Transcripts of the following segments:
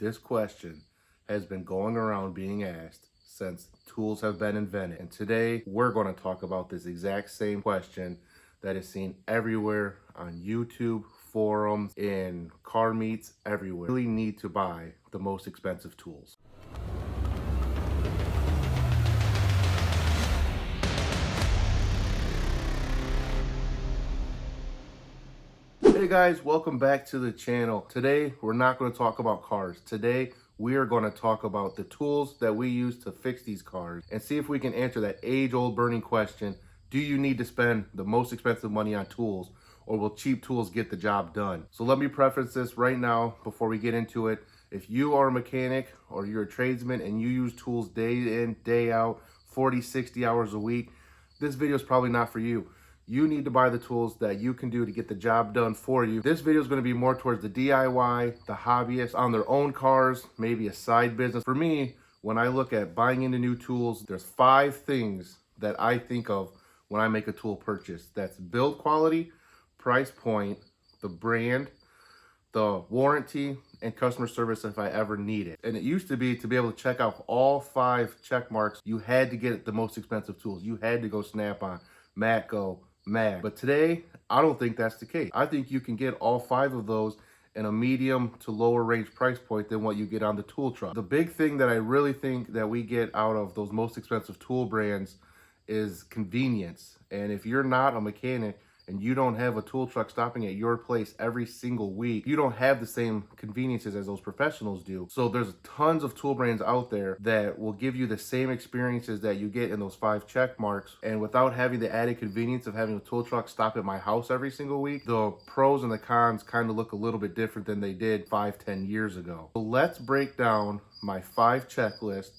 This question has been going around being asked since tools have been invented. And today we're going to talk about this exact same question that is seen everywhere on YouTube, forums, in car meets, everywhere. You really need to buy the most expensive tools. Hey guys, welcome back to the channel. Today, we're not going to talk about cars. Today, we are going to talk about the tools that we use to fix these cars and see if we can answer that age-old burning question, do you need to spend the most expensive money on tools, or will cheap tools get the job done? So let me preface this right now before we get into it. If you are a mechanic or you're a tradesman and you use tools day in, day out, 40, 60 hours a week, this video is probably not for you. You need to buy the tools that you can do to get the job done for you. This video is going to be more towards the DIY, the hobbyists on their own cars, maybe a side business. For me, when I look at buying into new tools, there's 5 things that I think of when I make a tool purchase. That's build quality, price point, the brand, the warranty, and customer service if I ever need it. And it used to be able to check out all 5 check marks, you had to get the most expensive tools. You had to go Snap-on, Matco, MAG. But today, I don't think that's the case. I think you can get all 5 of those in a medium to lower range price point than what you get on the tool truck. The big thing that I really think that we get out of those most expensive tool brands is convenience. And if you're not a mechanic and you don't have a tool truck stopping at your place every single week, you don't have the same conveniences as those professionals do. So there's tons of tool brands out there that will give you the same experiences that you get in those 5 check marks. And without having the added convenience of having a tool truck stop at my house every single week, the pros and the cons kind of look a little bit different than they did 5-10 years ago. So let's break down my 5 checklist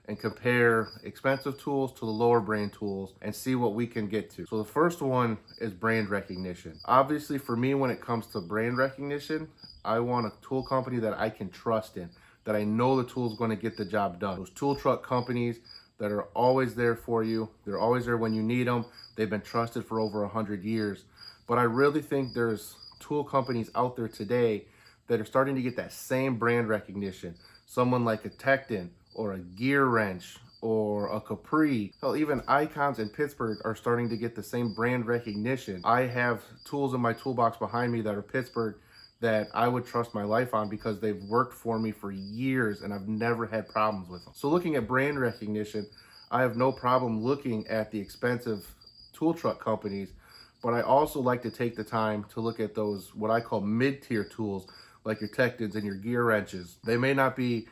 and compare expensive tools to the lower brand tools and see what we can get to. So the first one is brand recognition. Obviously for me, when it comes to brand recognition, I want a tool company that I can trust in, that I know the tool is going to get the job done. Those tool truck companies that are always there for you, they're always there when you need them. They've been trusted for over 100 years. But I really think there's tool companies out there today that are starting to get that same brand recognition. Someone like a Tekton, or a Gear Wrench, or a Capri. Hell, even Icons in Pittsburgh are starting to get the same brand recognition. I have tools in my toolbox behind me that are Pittsburgh that I would trust my life on because they've worked for me for years and I've never had problems with them. So looking at brand recognition, I have no problem looking at the expensive tool truck companies, but I also like to take the time to look at those, what I call mid-tier tools, like your Tektons and your Gear Wrenches. They may not be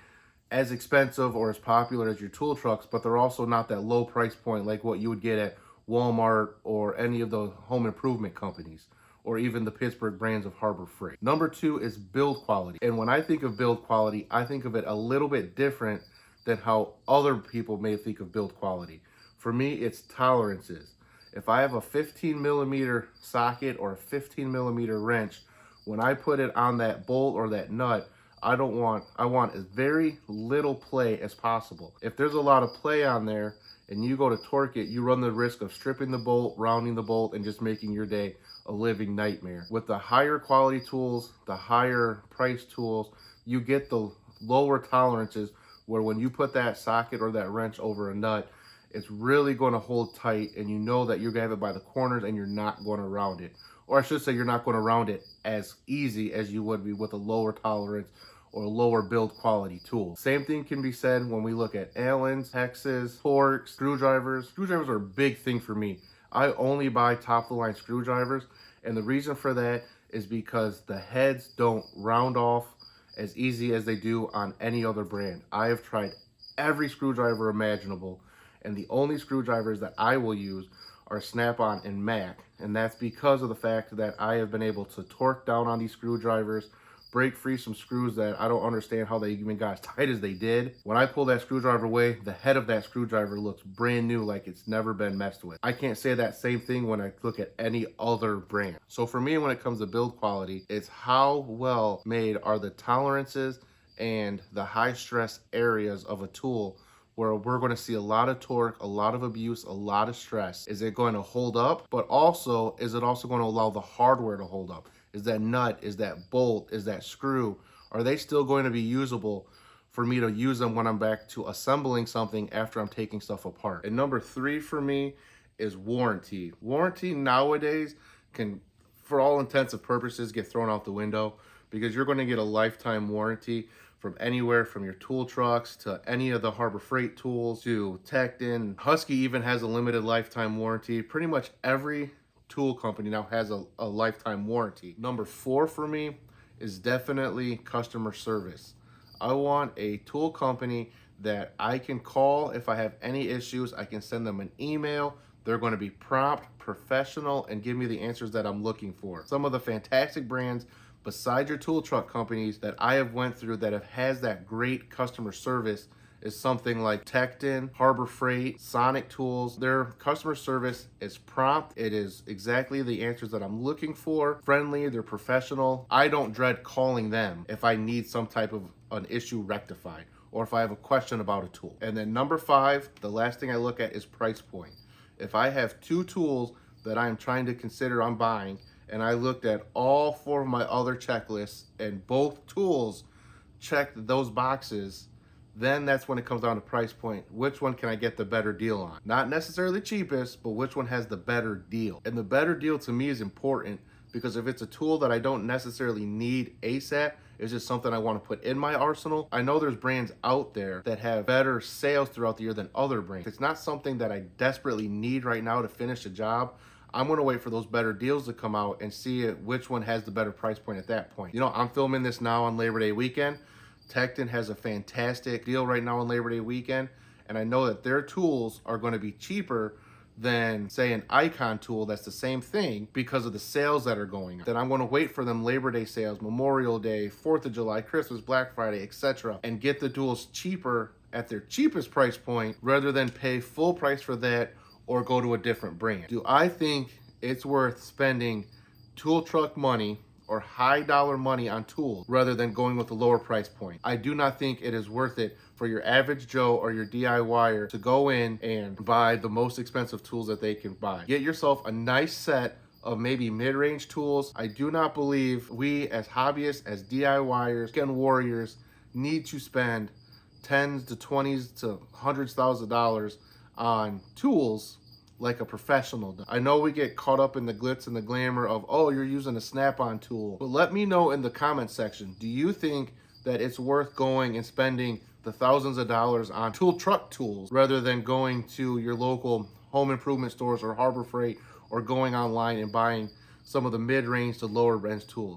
as expensive or as popular as your tool trucks, but they're also not that low price point like what you would get at Walmart or any of the home improvement companies, or even the Pittsburgh brands of Harbor Freight. Number 2 is build quality. And when I think of build quality, I think of it a little bit different than how other people may think of build quality. For me, it's tolerances. If I have a 15 millimeter socket or a 15 millimeter wrench, when I put it on that bolt or that nut, I want as very little play as possible. If there's a lot of play on there and you go to torque it, you run the risk of stripping the bolt, rounding the bolt, and just making your day a living nightmare. With the higher quality tools, the higher price tools, you get the lower tolerances where when you put that socket or that wrench over a nut, it's really going to hold tight and you know that you're going to have it by the corners and you're not going to round it. Or I should say you're not going to round it as easy as you would be with a lower tolerance or lower build quality tool. Same thing can be said when we look at Allens, hexes, Torx, screwdrivers. Screwdrivers are a big thing for me. I only buy top of the line screwdrivers, and the reason for that is because the heads don't round off as easy as they do on any other brand. I have tried every screwdriver imaginable, and the only screwdrivers that I will use are Snap-on and Mac, and that's because of the fact that I have been able to torque down on these screwdrivers, break free some screws that I don't understand how they even got as tight as they did. When I pull that screwdriver away, the head of that screwdriver looks brand new, like it's never been messed with. I can't say that same thing when I look at any other brand. So for me, when it comes to build quality, it's how well made are the tolerances and the high stress areas of a tool where we're going to see a lot of torque, a lot of abuse, a lot of stress. Is it going to hold up? But also, is it also going to allow the hardware to hold up? Is that nut, is that bolt, is that screw, Are they still going to be usable for me to use them when I'm back to assembling something after I'm taking stuff apart? And number 3 for me is warranty. Warranty nowadays can, for all intents and purposes, get thrown out the window, because you're going to get a lifetime warranty from anywhere from your tool trucks to any of the Harbor Freight tools to Tecton. Husky even has a limited lifetime warranty. Pretty much every tool company now has a lifetime warranty. Number 4 for me is definitely customer service. I want a tool company that I can call if I have any issues. I can send them an email. They're going to be prompt, professional, and give me the answers that I'm looking for. Some of the fantastic brands besides your tool truck companies that I have went through that has that great customer service is something like Tecton, Harbor Freight, Sonic Tools. Their customer service is prompt. It is exactly the answers that I'm looking for. Friendly, they're professional. I don't dread calling them if I need some type of an issue rectified or if I have a question about a tool. And then number 5, the last thing I look at is price point. If I have 2 tools that I'm trying to consider on buying, and I looked at all 4 of my other checklists and both tools checked those boxes, then that's when it comes down to price point. Which one can I get the better deal on? Not necessarily cheapest, but which one has the better deal? And the better deal to me is important, because if it's a tool that I don't necessarily need ASAP, it's just something I want to put in my arsenal. I know there's brands out there that have better sales throughout the year than other brands. It's not something that I desperately need right now to finish a job. I'm going to wait for those better deals to come out and see which one has the better price point at that point. You know, I'm filming this now on Labor Day weekend. Tecton has a fantastic deal right now on Labor Day weekend, and I know that their tools are going to be cheaper than, say, an Icon tool that's the same thing because of the sales that are going on. Then I'm going to wait for them Labor Day sales, Memorial Day, 4th of July, Christmas, Black Friday, etc., and get the tools cheaper at their cheapest price point rather than pay full price for that or go to a different brand. Do I think it's worth spending tool truck money or high dollar money on tools rather than going with a lower price point? I do not think it is worth it for your average Joe or your DIYer to go in and buy the most expensive tools that they can buy. Get yourself a nice set of maybe mid-range tools. I do not believe we as hobbyists, as DIYers, weekend warriors, need to spend tens to 20s to hundreds thousands of dollars on tools like a professional does. I know we get caught up in the glitz and the glamour of, oh, you're using a Snap-on tool. But let me know in the comment section, do you think that it's worth going and spending the thousands of dollars on tool truck tools rather than going to your local home improvement stores or Harbor Freight or going online and buying some of the mid-range to lower range tools?